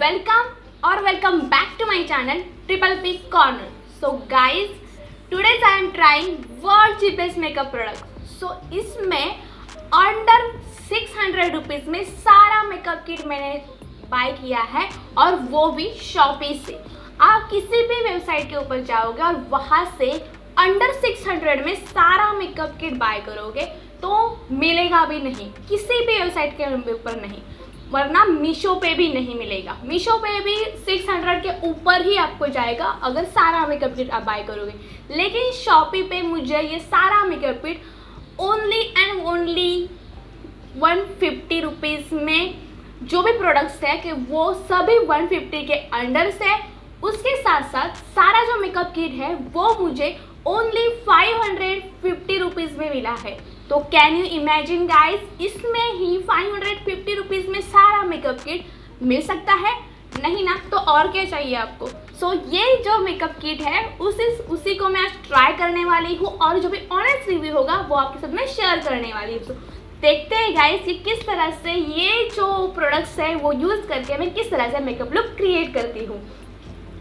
welcome or welcome back to my channel Triple P Corner. So guys, today I am trying world cheapest makeup product. So इसमें under 600 rupees में सारा makeup kit मैंने bye किया है और वो भी शॉपी से। आप किसी भी वेबसाइट के ऊपर जाओगे और वहाँ से अंडर 600 में सारा मेकअप किट बाय करोगे तो मिलेगा भी नहीं, किसी भी वेबसाइट के ऊपर नहीं, वरना मीशो पे भी नहीं मिलेगा। मीशो पे भी 600 के ऊपर ही आपको जाएगा अगर सारा मेकअप किट आप बाय करोगे, लेकिन शॉपी पे मुझे ये सारा makeup kit only and only 150 rupees में जो भी प्रोडक्ट्स है कि वो सभी 150 के अंडर से, उसके साथ साथ सारा जो मेकअप किट है वो मुझे ओनली 550 रुपीज़ में मिला है। तो कैन यू इमेजिन गाइस, इसमें ही 550 रुपीज़ में सारा मेकअप किट मिल सकता है? नहीं ना, तो और क्या चाहिए आपको। सो ये जो मेकअप किट है उसी को मैं आज ट्राई करने वाली हूँ और जो भी ऑनेस्ट रिव्यू होगा वो आपके साथ में शेयर करने वाली हूँ। देखते हैं गाइस कि किस तरह से ये जो प्रोडक्ट्स है वो यूज़ करके मैं किस तरह से मेकअप लुक क्रिएट करती हूँ।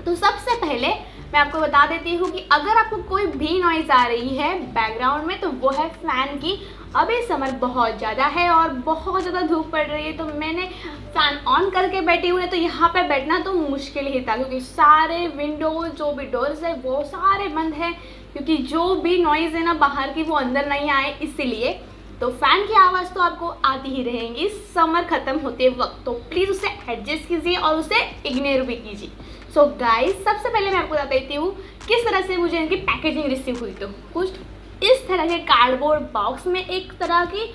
तो सबसे पहले मैं आपको बता देती हूँ कि अगर आपको कोई भी नॉइज़ आ रही है बैकग्राउंड में तो वो है फ़ैन की। अभी समर बहुत ज़्यादा है और बहुत ज़्यादा धूप पड़ रही है, तो मैंने फ़ैन ऑन करके बैठी हुई है। तो यहाँ पे बैठना तो मुश्किल ही था क्योंकि सारे विंडो जो भी डोर्स है वो सारे बंद है, क्योंकि जो भी नॉइज़ है ना बाहर की वो अंदर नहीं आए, इसीलिए। तो फ़ैन की आवाज़ तो आपको आती ही रहेंगी समर ख़त्म होते वक्त, तो प्लीज़ उसे एडजस्ट कीजिए और उसे इग्नोर भी कीजिए। सो गाइस, सबसे पहले मैं आपको बता देती हूँ किस तरह से मुझे इनकी पैकेजिंग रिसीव हुई। तो कुछ इस तरह के कार्डबोर्ड बॉक्स में एक तरह की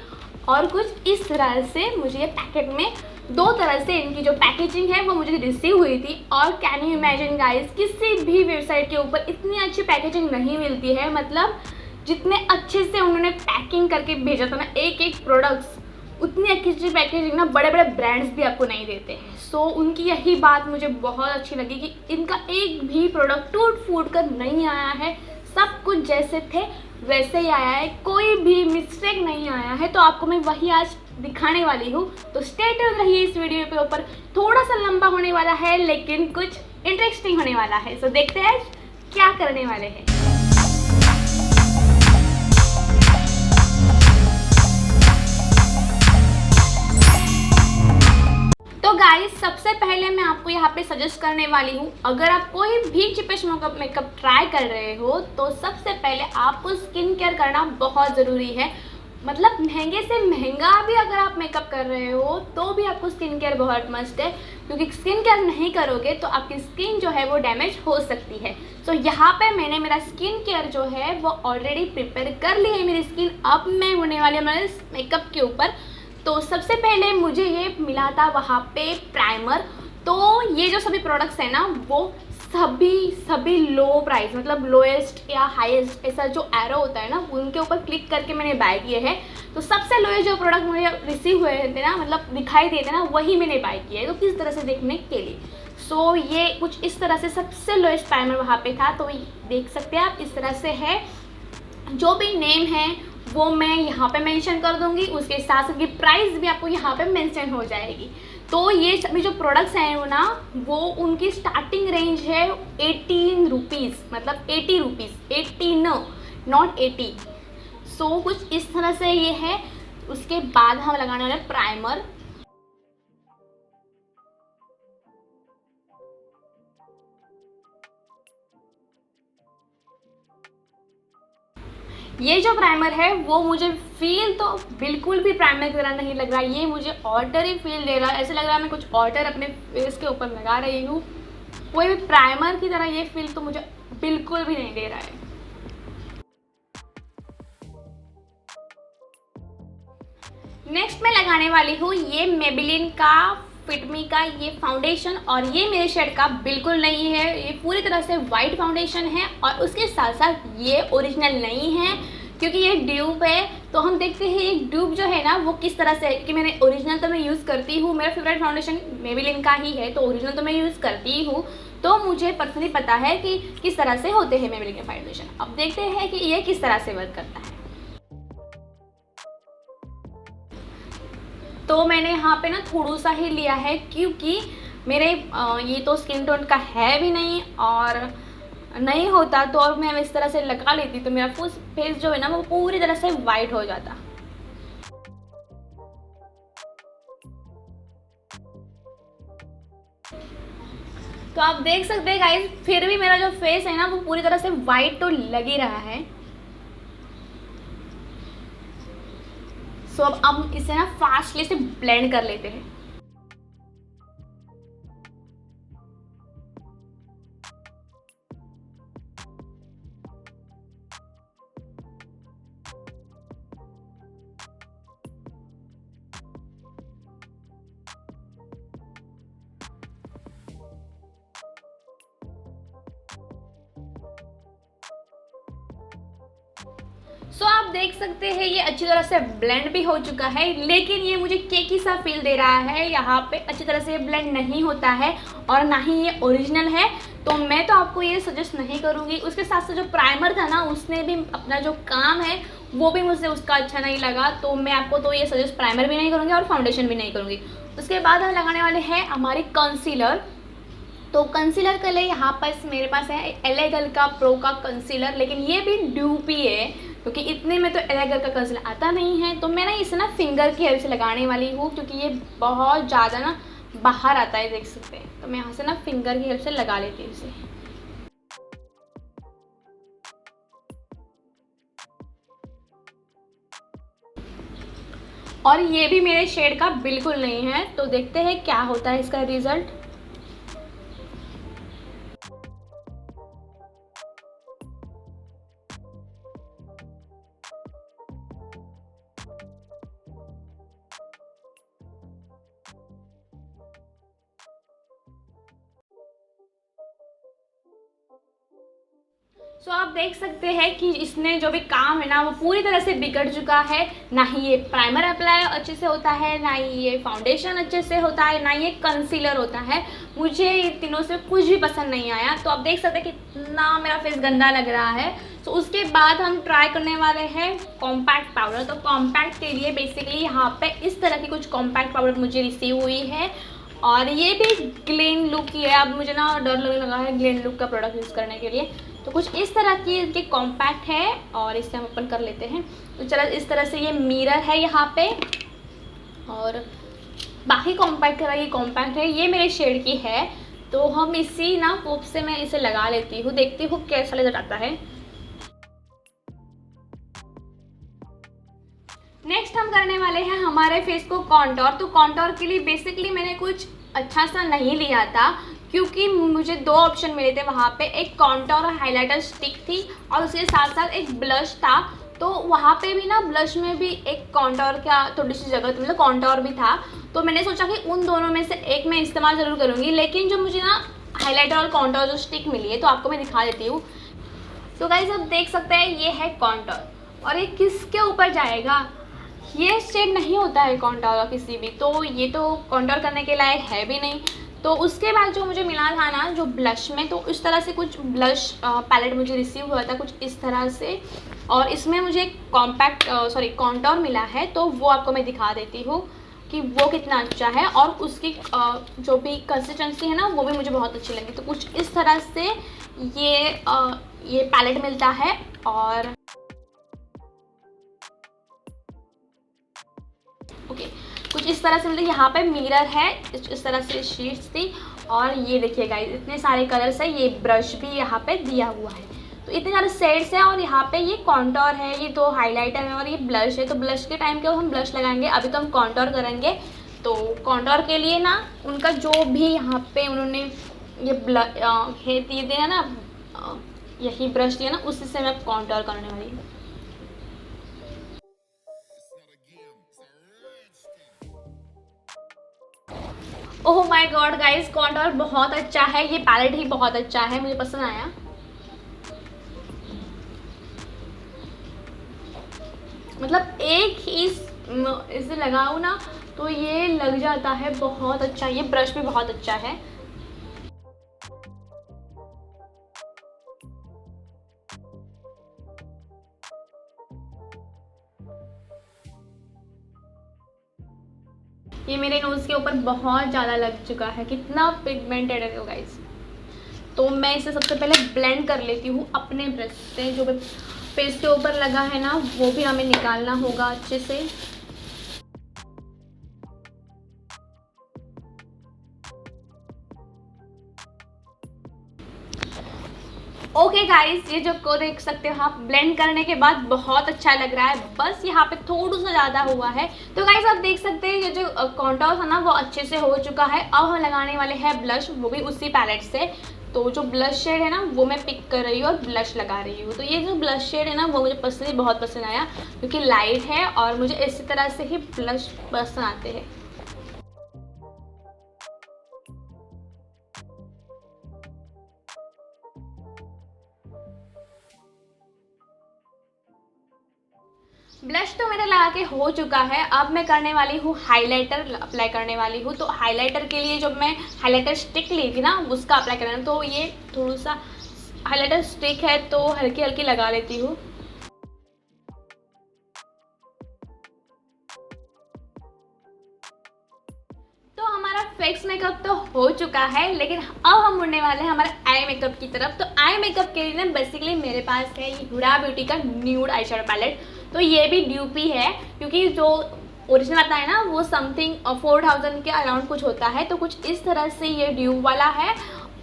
और कुछ इस तरह से मुझे ये पैकेट में दो तरह से इनकी जो पैकेजिंग है वो मुझे रिसीव हुई थी। और कैन यू इमेजिन गाइस, किसी भी वेबसाइट के ऊपर इतनी अच्छी पैकेजिंग नहीं मिलती है। मतलब जितने अच्छे से उन्होंने पैकिंग करके भेजा था ना एक एक प्रोडक्ट्स, उतनी अच्छी पैकेजिंग ना बड़े बड़े ब्रांड्स भी आपको नहीं देते हैं। सो उनकी यही बात मुझे बहुत अच्छी लगी कि इनका एक भी प्रोडक्ट टूट फूट कर नहीं आया है, सब कुछ जैसे थे वैसे ही आया है, कोई भी मिस्टेक नहीं आया है। तो आपको मैं वही आज दिखाने वाली हूँ, तो स्टे ट्यून्ड रहिए इस वीडियो के ऊपर। थोड़ा सा लंबा होने वाला है लेकिन कुछ इंटरेस्टिंग होने वाला है। सो देखते हैं क्या करने वाले हैं। तो गाइस, सबसे पहले मैं आपको यहाँ पे सजेस्ट करने वाली हूँ, अगर आप कोई भी चीपेस्ट मेकअप ट्राई कर रहे हो तो सबसे पहले आपको स्किन केयर करना बहुत ज़रूरी है। मतलब महंगे से महंगा भी अगर आप मेकअप कर रहे हो तो भी आपको स्किन केयर बहुत मस्ट है, क्योंकि स्किन केयर नहीं करोगे तो आपकी स्किन जो है वो डैमेज हो सकती है। तो यहाँ पे मैंने मेरा स्किन केयर जो है वो ऑलरेडी प्रिपेयर कर ली है मेरी स्किन। अब मैं होने वाली हमारे मेकअप के ऊपर। तो सबसे पहले मुझे ये मिला था वहाँ पे प्राइमर। तो ये जो सभी प्रोडक्ट्स हैं ना वो सभी लो प्राइस, मतलब लोएस्ट या हाईएस्ट ऐसा जो एरो होता है ना उनके ऊपर क्लिक करके मैंने बाय किए हैं। तो सबसे लोएस्ट जो प्रोडक्ट मुझे रिसीव हुए थे ना, मतलब दिखाई देते ना, वही मैंने बाय किया है। तो किस तरह से देखने के लिए, सो ये कुछ इस तरह से सबसे लोएस्ट प्राइमर वहाँ पे था। तो देख सकते हैं आप, इस तरह से है। जो भी नेम है वो मैं यहाँ पे मेंशन कर दूँगी, उसके साथ साथ की प्राइस भी आपको यहाँ पे मेंशन हो जाएगी। तो ये सभी जो प्रोडक्ट्स हैं वो ना वो उनकी स्टार्टिंग रेंज है 18 रुपीज़, मतलब 80 रुपीज़, 18 नॉट 80। सो कुछ इस तरह से ये है। उसके बाद हम लगाने वाले प्राइमर। ये जो प्राइमर है वो मुझे फील तो बिल्कुल भी प्राइमर की तरह नहीं लग रहा है, ये मुझे ऑर्डरी फील दे रहा है। ऐसे लग रहा है मैं कुछ ऑर्डर अपने फेस के ऊपर लगा रही हूँ। कोई भी प्राइमर की तरह ये फील तो मुझे बिल्कुल भी नहीं दे रहा है। नेक्स्ट मैं लगाने वाली हूँ ये मेबेलिन का फिट मी का ये फाउंडेशन, और ये मेरे शेड का बिल्कुल नहीं है। ये पूरी तरह से वाइट फाउंडेशन है और उसके साथ साथ ये ओरिजिनल नहीं है क्योंकि ये ड्यूब है। तो हम देखते हैं ये ड्यूब जो है ना वो किस तरह से है, कि मैंने ओरिजिनल तो मैं यूज़ करती हूँ, मेरा फेवरेट फाउंडेशन मेबेलिन का ही है, तो ओरिजिनल तो मैं यूज़ करती हूँ। तो मुझे पर्सनली पता है कि किस तरह से होते हैं मेबेलिन के फाउंडेशन। अब देखते हैं कि ये किस तरह से वर्क करता है। तो मैंने यहाँ पे ना थोड़ा सा ही लिया है क्योंकि मेरे ये तो स्किन टोन का है भी नहीं, और नहीं होता तो और मैं इस तरह से लगा लेती तो मेरा फुल फेस जो है ना वो पूरी तरह से वाइट हो जाता। तो आप देख सकते हैं गाइस, फिर भी मेरा जो फेस है ना वो पूरी तरह से वाइट तो लग ही रहा है। सो अब हम इसे ना फास्टली से ब्लेंड कर लेते हैं। सो आप देख सकते हैं ये अच्छी तरह से ब्लेंड भी हो चुका है, लेकिन ये मुझे केकी सा फील दे रहा है। यहाँ पे अच्छी तरह से ब्लेंड नहीं होता है और ना ही ये ओरिजिनल है, तो मैं तो आपको ये सजेस्ट नहीं करूँगी। उसके साथ साथ जो प्राइमर था ना उसने भी अपना जो काम है वो भी मुझे उसका अच्छा नहीं लगा, तो मैं आपको तो ये सजेस्ट प्राइमर भी नहीं करूँगी और फाउंडेशन भी नहीं करूँगी। उसके बाद हम लगाने वाले हैं हमारी कंसीलर। तो कंसीलर के लिए यहाँ पर मेरे पास है एलेगल का प्रो का कंसीलर, लेकिन ये भी ड्यूपी है क्योंकि इतने में तो एलेगल का कंसीलर आता नहीं है। तो मैं ना इसे ना फिंगर की हेल्प से लगाने वाली हूँ क्योंकि ये बहुत ज़्यादा ना बाहर आता है, देख सकते हैं। तो मैं यहाँ से ना फिंगर की हेल्प से लगा लेती हूँ इसे। और ये भी मेरे शेड का बिल्कुल नहीं है, तो देखते हैं क्या होता है इसका रिजल्ट। सो आप देख सकते हैं कि इसने जो भी काम है ना वो पूरी तरह से बिगड़ चुका है। ना ही ये प्राइमर अप्लाई अच्छे से होता है, ना ही ये फाउंडेशन अच्छे से होता है, ना ही ये कंसीलर होता है। मुझे ये तीनों से कुछ भी पसंद नहीं आया। तो आप देख सकते हैं कितना मेरा फेस गंदा लग रहा है। तो उसके बाद हम ट्राई करने वाले हैं कॉम्पैक्ट पाउडर। तो कॉम्पैक्ट के लिए बेसिकली यहाँ पे इस तरह की कुछ कॉम्पैक्ट पाउडर मुझे रिसीव हुई है और ये भी ग्लेन लुक की है। अब मुझे ना डर लगने लगा है ग्लेन लुक का प्रोडक्ट यूज़ करने के लिए। तो कुछ इस तरह की इनके कॉम्पैक्ट है और इससे हम ओपन कर लेते हैं। तो चलो इस तरह से ये मिरर है यहाँ पे, और बाकी कॉम्पैक्ट का ये कॉम्पैक्ट है, ये मेरे शेड की है। तो हम इसी ना पोप से मैं इसे लगा लेती हूँ, देखती हूँ कैसा रिजल्ट आता है। नेक्स्ट हम करने वाले हैं हमारे फेस को कॉन्टोर। तो कॉन्टोर के लिए बेसिकली मैंने कुछ अच्छा सा नहीं लिया था क्योंकि मुझे दो ऑप्शन मिले थे वहाँ पे, एक कॉन्टोर और हाइलाइटर स्टिक थी और उसके साथ साथ एक ब्लश था। तो वहाँ पे भी ना ब्लश में भी एक कॉन्टोर का थोड़ी सी जगह थी, मतलब कॉन्टोर भी था। तो मैंने सोचा कि उन दोनों में से एक मैं इस्तेमाल ज़रूर करूँगी, लेकिन जो मुझे ना हाईलाइटर और कॉन्टोर जो स्टिक मिली है तो आपको मैं दिखा देती हूँ। तो गाइस आप देख सकते हैं ये है कॉन्टोर और ये किसके ऊपर जाएगा, ये शेड नहीं होता है कॉन्टोर का किसी भी, तो ये तो कॉन्टोर करने के लायक है भी नहीं। तो उसके बाद जो मुझे मिला था ना जो ब्लश में, तो इस तरह से कुछ ब्लश पैलेट मुझे रिसीव हुआ था कुछ इस तरह से, और इसमें मुझे कॉन्टोर मिला है। तो वो आपको मैं दिखा देती हूँ कि वो कितना अच्छा है, और उसकी जो भी कंसिस्टेंसी है ना वो भी मुझे बहुत अच्छी लगी। तो कुछ इस तरह से ये पैलेट मिलता है, और ओके कुछ इस तरह से, मतलब यहाँ पे मिरर है, इस तरह से शीट्स थी, और ये देखिए गाइस इतने सारे कलर्स है। ये ब्रश भी यहाँ पे दिया हुआ है, तो इतने सारे शेड्स हैं। और यहाँ पे ये कॉन्टोर है, ये दो हाइलाइटर है और ये ब्लश है। तो ब्लश के टाइम के हम ब्लश लगाएंगे, अभी तो हम कॉन्टोर करेंगे। तो कॉन्टोर के लिए ना उनका जो भी यहाँ पे उन्होंने ये दिया ना, यही ब्रश दिया ना, उसी से मैं कॉन्टोर करने वाली हूँ। Oh my God guys, contour बहुत अच्छा है, ये पैलेट ही बहुत अच्छा है, मुझे पसंद आया। मतलब एक ही इसे लगाऊँ ना तो ये लग जाता है बहुत अच्छा। ये ब्रश भी बहुत अच्छा है। ये मेरे नोज़ के ऊपर बहुत ज़्यादा लग चुका है, कितना पिगमेंटेड है गाइस। तो मैं इसे सबसे पहले ब्लेंड कर लेती हूँ अपने ब्रश से। जो भी फेस के ऊपर लगा है ना वो भी हमें निकालना होगा अच्छे से। ओके गाइस, ये जो को देख सकते हो आप, ब्लेंड करने के बाद बहुत अच्छा लग रहा है, बस यहाँ पे थोड़ा सा ज़्यादा हुआ है। तो गाइस आप देख सकते हैं ये जो कॉन्टोर था ना वो अच्छे से हो चुका है। अब हम लगाने वाले हैं ब्लश, वो भी उसी पैलेट से। तो जो ब्लश शेड है ना वो मैं पिक कर रही हूँ और ब्लश लगा रही हूँ। तो ये जो ब्लश शेड है ना वो मुझे बहुत पसंद आया, क्योंकि लाइट है और मुझे इसी तरह से ही ब्लश पसंद आते हैं। ब्लश तो मेरा लगा के हो चुका है। अब मैं करने वाली हूँ हाइलाइटर अप्लाई करने वाली हूँ। तो हाइलाइटर के लिए जब मैं हाइलाइटर स्टिक ली थी ना उसका अप्लाई करना, तो ये थोड़ा सा हाइलाइटर स्टिक है तो हल्की हल्की लगा लेती हूँ। तो हमारा फेस मेकअप तो हो चुका है, लेकिन अब हम मुड़ने वाले हैं हमारे आई मेकअप की तरफ। तो आई मेकअप के लिए ना बेसिकली मेरे पास है ये हुडा ब्यूटी का न्यूड आई शेडो पैलेट। तो ये भी ड्यूप ही है, क्योंकि जो ओरिजिनल आता है ना वो समथिंग 4000 के अराउंड कुछ होता है। तो कुछ इस तरह से ये ड्यूप वाला है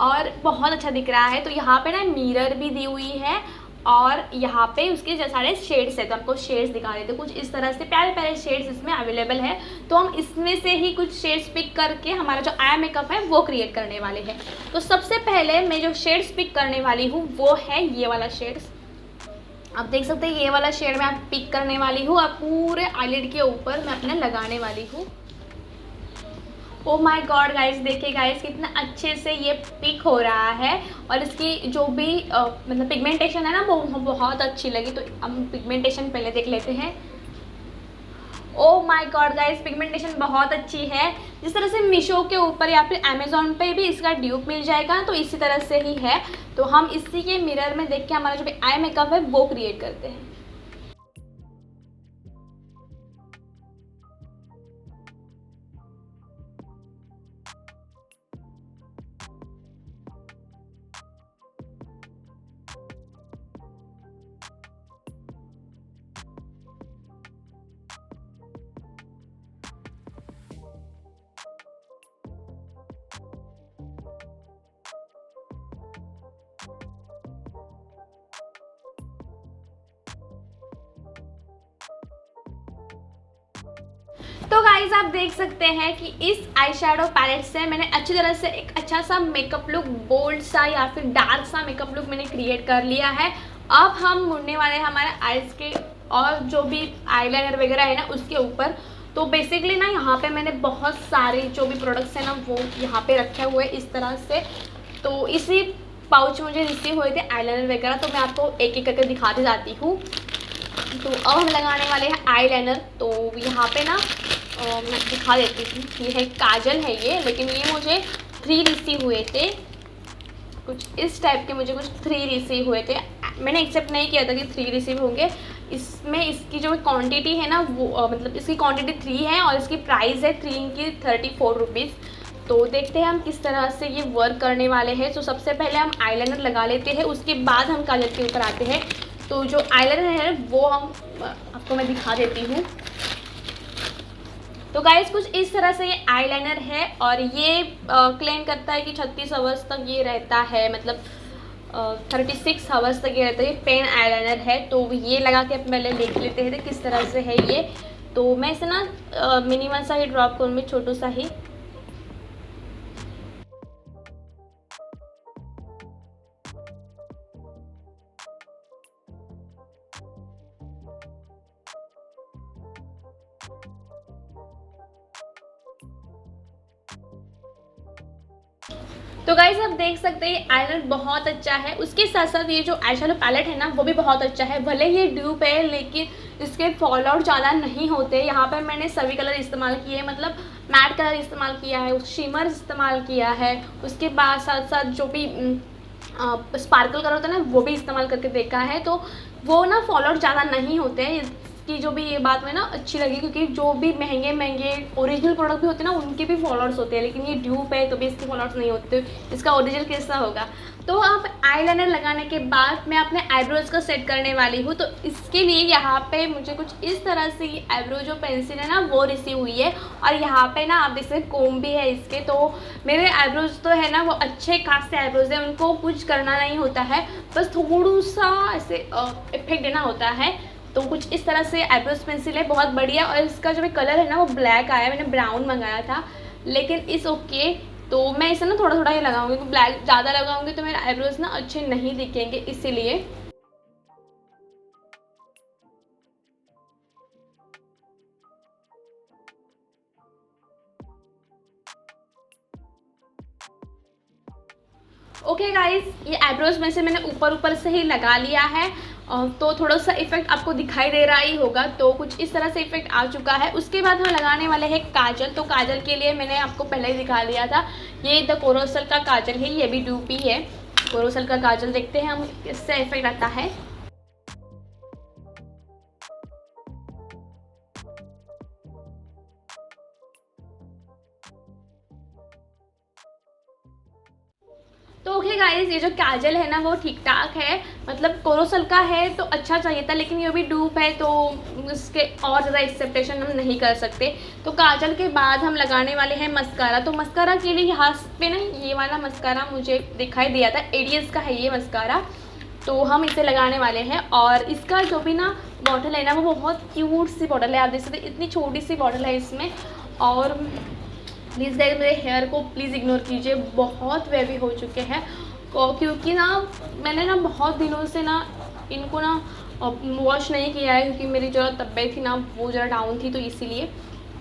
और बहुत अच्छा दिख रहा है। तो यहाँ पे ना मिरर भी दी हुई है और यहाँ पे उसके जो सारे शेड्स है, तो आपको शेड्स दिखा देते हैं। कुछ इस तरह से प्यारे प्यारे शेड्स इसमें अवेलेबल है। तो हम इसमें से ही कुछ शेड्स पिक करके हमारा जो आई मेकअप है वो क्रिएट करने वाले हैं। तो सबसे पहले मैं जो शेड्स पिक करने वाली हूँ वो है ये वाला शेड्स। आप देख सकते हैं ये वाला शेड मैं पिक करने वाली हूँ और पूरे आईलिड के ऊपर मैं अपने लगाने वाली हूँ। ओ माय गॉड गाइस, देखिए गाइस कितना अच्छे से ये पिक हो रहा है और इसकी जो भी मतलब पिगमेंटेशन है ना वो बहुत अच्छी लगी। तो हम पिगमेंटेशन पहले देख लेते हैं। Oh my God guys, pigmentation बहुत अच्छी है। जिस तरह से मीशो के ऊपर या फिर अमेजोन पे भी इसका ड्यूप मिल जाएगा, तो इसी तरह से ही है। तो हम इसी के मिरर में देख के हमारा जो भी आई मेकअप है वो क्रिएट करते हैं। तो गाइज आप देख सकते हैं कि इस आई शेडो पैलेट से मैंने अच्छी तरह से एक अच्छा सा मेकअप लुक, बोल्ड सा या फिर डार्क सा मेकअप लुक मैंने क्रिएट कर लिया है। अब हम मुड़ने वाले हैं हमारे आईज के और जो भी आईलाइनर वगैरह है ना उसके ऊपर। तो बेसिकली ना यहाँ पे मैंने बहुत सारे जो भी प्रोडक्ट्स हैं ना वो यहाँ पे रखे हुए इस तरह से। तो इसी पाउच मुझे रिसीव हुए थे आईलाइनर वगैरह, तो मैं आपको एक एक करके दिखाती जाती हूँ। तो अब हम लगाने वाले हैं आईलाइनर। तो यहाँ पे ना मैं दिखा देती हूँ, ये है काजल है ये, लेकिन ये मुझे 3 रिसीव हुए थे। कुछ इस टाइप के मुझे कुछ 3 रिसीव हुए थे। मैंने एक्सेप्ट नहीं किया था कि 3 रिसीव होंगे। इसमें इसकी जो क्वांटिटी है ना वो मतलब इसकी क्वांटिटी 3 है और इसकी प्राइस है 3 की 34 रुपीज़। तो देखते हैं हम किस तरह से ये वर्क करने वाले हैं। तो सबसे पहले हम आईलाइनर लगा लेते हैं, उसके बाद हम काजल के ऊपर आते हैं। तो जो आईलाइनर है वो हम आपको मैं दिखा देती हूँ। तो गाइस कुछ इस तरह से ये आईलाइनर है और ये क्लेम करता है कि 36 आवर्स तक ये रहता है, मतलब 36 आवर्स तक ये रहता है। ये पेन आईलाइनर है। तो ये लगा के पहले देख लेते हैं किस तरह से है ये। तो मैं इसे ना मिनिमल सा ही ड्रॉप करूँगी, छोटू सा ही। तो गाइस आप देख सकते हैं आईलाइनर बहुत अच्छा है। उसके साथ साथ ये जो आई शेडो पैलेट है ना वो भी बहुत अच्छा है। भले ही ये ड्यूप है लेकिन इसके फॉल आउट ज़्यादा नहीं होते। यहाँ पर मैंने सभी कलर इस्तेमाल किए हैं, मतलब मैट कलर इस्तेमाल किया है, शिमर इस्तेमाल किया है, उसके बाद साथ साथ जो भी स्पार्कल कलर होता है ना वो भी इस्तेमाल करके देखा है। तो वो ना फॉल आउट ज़्यादा नहीं होते हैं। इसकी जो भी ये बात में ना अच्छी लगी, क्योंकि जो भी महंगे महंगे ओरिजिनल प्रोडक्ट भी होते हैं ना उनके भी फॉलोअर्स होते हैं, लेकिन ये ड्यूप है तो भी इसके फॉलोअर्स नहीं होते, इसका ओरिजिनल कैसा होगा। तो आप आईलाइनर लगाने के बाद मैं अपने आईब्रोज को सेट करने वाली हूँ। तो इसके लिए यहाँ पे मुझे कुछ इस तरह से आईब्रो जो पेंसिल है ना वो रिसीव हुई है, और यहाँ पे ना आप देख सकते कोम भी है इसके। तो मेरे आईब्रोज तो है ना वो अच्छे खासे आईब्रोज हैं, उनको कुछ करना नहीं होता है, बस थोड़ा सा ऐसे इफेक्ट देना होता है। तो कुछ इस तरह से आईब्रोज पेंसिल है, बहुत बढ़िया। और इसका जो कलर है ना वो ब्लैक आया, मैंने ब्राउन मंगाया था, लेकिन इस ओके। तो मैं इसे ना थोड़ा थोड़ा ही लगाऊंगी, क्योंकि ब्लैक ज़्यादा लगाऊंगी तो मेरे आईब्रोज ना अच्छे नहीं दिखेंगे, इसीलिए। ओके गाइस, ये आईब्रोज में से मैंने ऊपर से ही लगा लिया है, तो थोड़ा सा इफेक्ट आपको दिखाई दे रहा ही होगा। तो कुछ इस तरह से इफेक्ट आ चुका है। उसके बाद हम लगाने वाले हैं काजल। तो काजल के लिए मैंने आपको पहले ही दिखा दिया था, ये द कोरोसल का काजल है, ये भी ड्यूपी है। कोरोसल का काजल देखते हैं हम इससे इफेक्ट आता है। तो ओके गाइस, ये जो काजल है ना वो ठीक ठाक है, मतलब कोरोसल का है तो अच्छा चाहिए था, लेकिन ये भी डूप है तो इसके और ज़्यादा एक्सेप्टेशन हम नहीं कर सकते। तो काजल के बाद हम लगाने वाले हैं मस्कारा। तो मस्कारा के लिए यहाँ पे ना ये वाला मस्कारा मुझे दिखाई दिया था, एडियस का है ये मस्कारा, तो हम इसे लगाने वाले हैं। और इसका जो भी ना बॉटल है ना वो बहुत क्यूट सी बॉटल है, आप देख सकते इतनी छोटी सी बॉटल है इसमें। और प्लीज़ गाइस मेरे हेयर को प्लीज़ इग्नोर कीजिए, बहुत वेवी हो चुके हैं, क्योंकि ना मैंने ना बहुत दिनों से ना इनको ना वॉश नहीं किया है, क्योंकि मेरी जो तबीयत थी ना वो ज़रा डाउन थी, तो इसीलिए।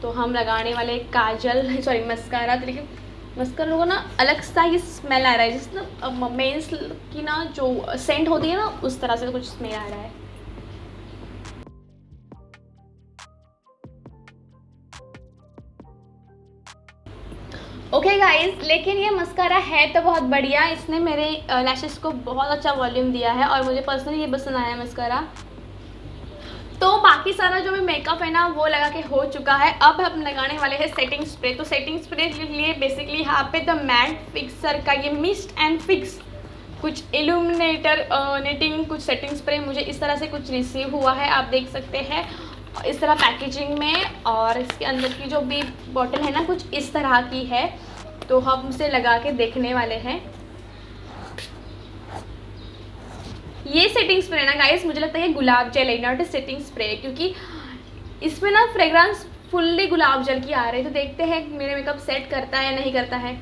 तो हम लगाने वाले काजल सॉरी मस्कारा, तो लेकिन मस्कारा को ना अलग सा ही स्मेल आ रहा है, जिस ना मेंस की ना जो सेंट होती है ना उस तरह से कुछ स्मेल आ रहा है। ओके गाइज, लेकिन ये मस्कारा है तो बहुत बढ़िया, इसने मेरे लैशेस को बहुत अच्छा वॉल्यूम दिया है और मुझे पर्सनली ये पसंद आया मस्कारा। तो बाकी सारा जो भी मेकअप है ना वो लगा के हो चुका है। अब हम लगाने वाले हैं सेटिंग स्प्रे। तो सेटिंग स्प्रे के लिए बेसिकली यहाँ पे द मैट फिक्सर का ये मिस्ट एंड फिक्स कुछ इल्यूमिनेटर नेटिंग कुछ सेटिंग स्प्रे मुझे इस तरह से कुछ रिसीव हुआ है, आप देख सकते हैं इस तरह पैकेजिंग में। और इसके अंदर की जो भी बॉटल है ना कुछ इस तरह की है, तो हम इसे लगा के देखने वाले हैं। ये सेटिंग स्प्रे ना गाइस मुझे लगता है ये गुलाब जल है, नॉट ए सेटिंग स्प्रे, क्योंकि इसमें ना फ्रेग्रेंस फुल्ली गुलाब जल की आ रही है। तो देखते हैं मेरे मेकअप सेट करता है या नहीं करता है।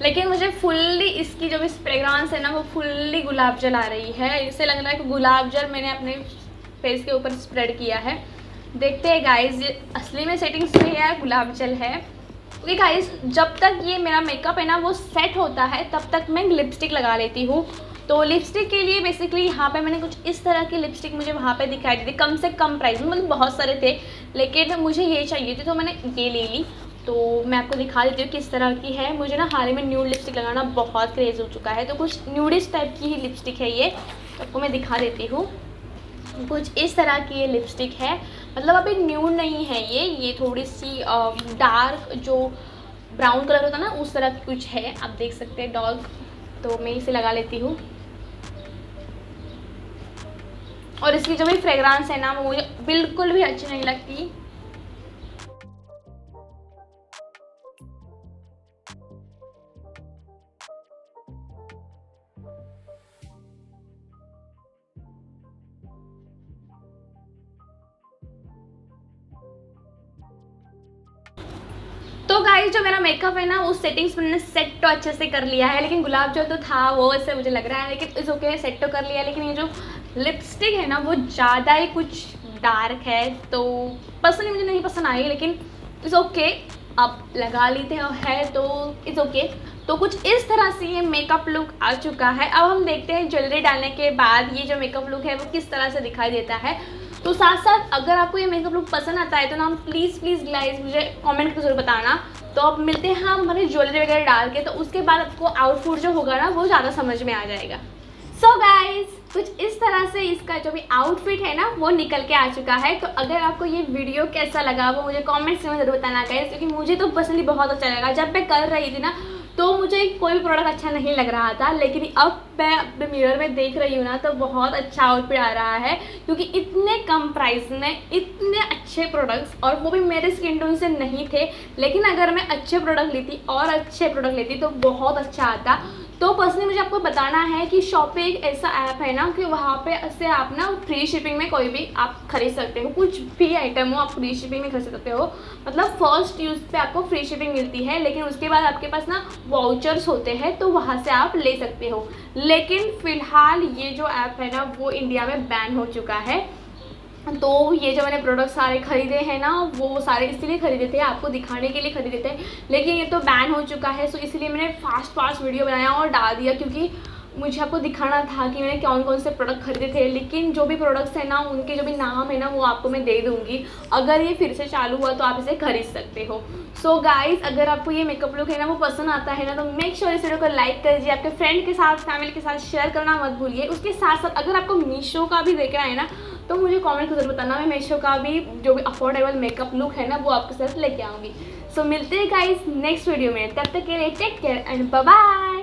लेकिन मुझे फुल्ली इसकी जो भी फ्रेग्रेंस है ना वो फुल्ली गुलाब जल आ रही है, इससे लग रहा है कि गुलाब जल मैंने अपने फेस के ऊपर स्प्रेड किया है। देखते हैं गाइस ये असली में सेटिंग स्प्रे है गुलाब जल है। ओके गाइस, जब तक ये मेरा मेकअप है ना वो सेट होता है तब तक मैं लिपस्टिक लगा लेती हूँ। तो लिपस्टिक के लिए बेसिकली यहाँ पे मैंने कुछ इस तरह की लिपस्टिक मुझे वहाँ पे दिखाई दी थी, कम से कम प्राइस में, मतलब बहुत सारे थे लेकिन मुझे ये चाहिए थी तो मैंने ये ले ली। तो मैं आपको दिखा देती हूँ किस तरह की है। मुझे ना हाल ही में न्यूड लिपस्टिक लगाना बहुत क्रेज़ हो चुका है, तो कुछ न्यूडिश टाइप की ही लिपस्टिक है ये, तो आपको मैं दिखा देती हूँ। कुछ इस तरह की ये लिपस्टिक है, मतलब अभी न्यूड नहीं है ये थोड़ी सी डार्क जो ब्राउन कलर होता है ना उस तरह की कुछ है, आप देख सकते हैं डॉग। तो मैं इसे लगा लेती हूँ और इसकी जो भी फ्रेग्रेंस है ना वो मुझे बिल्कुल भी अच्छी नहीं लगती। तो गाइस जो मेरा मेकअप है ना उस सेटिंग्स मैंने सेट तो अच्छे से कर लिया है, लेकिन गुलाब जल तो था वो ऐसे मुझे लग रहा है, लेकिन इस ओके सेट तो कर लिया है। लेकिन ये जो लिपस्टिक है ना वो ज़्यादा ही कुछ डार्क है, तो पर्सनली मुझे नहीं पसंद आई, लेकिन इस ओके आप लगा लेते हैं तो इट्स ओके। तो कुछ इस तरह से ये मेकअप लुक आ चुका है। अब हम देखते हैं ज्वेलरी डालने के बाद ये जो मेकअप लुक है वो किस तरह से दिखाई देता है। तो साथ साथ अगर आपको ये मेकअप लुक पसंद आता है तो ना प्लीज़ गाइस मुझे कमेंट करके जरूर बताना। तो अब मिलते हैं हम हमारी ज्वेलरी वगैरह डाल के, तो उसके बाद आपको आउटफिट जो होगा ना वो ज़्यादा समझ में आ जाएगा। सो गाइज कुछ इस तरह से इसका जो भी आउटफिट है ना वो निकल के आ चुका है। तो अगर आपको ये वीडियो कैसा लगा वो मुझे कमेंट्स में ज़रूर बताना गाइज, क्योंकि मुझे तो पर्सनली बहुत अच्छा लगा। जब मैं कर रही थी ना तो मुझे कोई भी प्रोडक्ट अच्छा नहीं लग रहा था, लेकिन अब मैं अपने मिरर में देख रही हूँ ना तो बहुत अच्छा आउटफिट आ रहा है, क्योंकि इतने कम प्राइस में इतने अच्छे प्रोडक्ट्स, और वो भी मेरे स्किन टोन से नहीं थे। लेकिन अगर मैं अच्छे प्रोडक्ट लेती और अच्छे प्रोडक्ट लेती तो बहुत अच्छा आता। तो पर्सनली मुझे आपको बताना है कि शॉपे एक ऐसा ऐप है ना कि वहाँ पे से आप ना फ्री शिपिंग में कोई भी आप खरीद सकते हो, कुछ भी आइटम हो आप फ्री शिपिंग में खरीद सकते हो। मतलब फर्स्ट यूज़ पे आपको फ्री शिपिंग मिलती है, लेकिन उसके बाद आपके पास ना वाउचर्स होते हैं तो वहाँ से आप ले सकते हो। लेकिन फ़िलहाल ये जो ऐप है ना वो इंडिया में बैन हो चुका है। तो ये जो मैंने प्रोडक्ट सारे ख़रीदे हैं ना वो सारे इसलिए ख़रीदे थे, आपको दिखाने के लिए ख़रीदे थे, लेकिन ये तो बैन हो चुका है। सो इसलिए मैंने फास्ट वीडियो बनाया और डाल दिया, क्योंकि मुझे आपको दिखाना था कि मैंने कौन कौन से प्रोडक्ट खरीदे थे। लेकिन जो भी प्रोडक्ट्स हैं ना उनके जो भी नाम है ना वो आपको मैं दे दूँगी, अगर ये फिर से चालू हुआ तो आप इसे खरीद सकते हो। सो गाइज़ अगर आपको ये मेकअप लुक है ना वो पसंद आता है ना तो मेक श्योर इस वीडियो को लाइक कर दीजिए, आपके फ्रेंड के साथ फैमिली के साथ शेयर करना मत भूलिए। उसके साथ साथ अगर आपको मीशो का भी देखना है ना तो मुझे कमेंट कर जरूर बताना, मैं मीशो का भी जो भी अफोर्डेबल मेकअप लुक है ना वो आपके साथ लेके आऊँगी। सो मिलते हैं गाइस नेक्स्ट वीडियो में, तब तक के लिए take care and bye bye.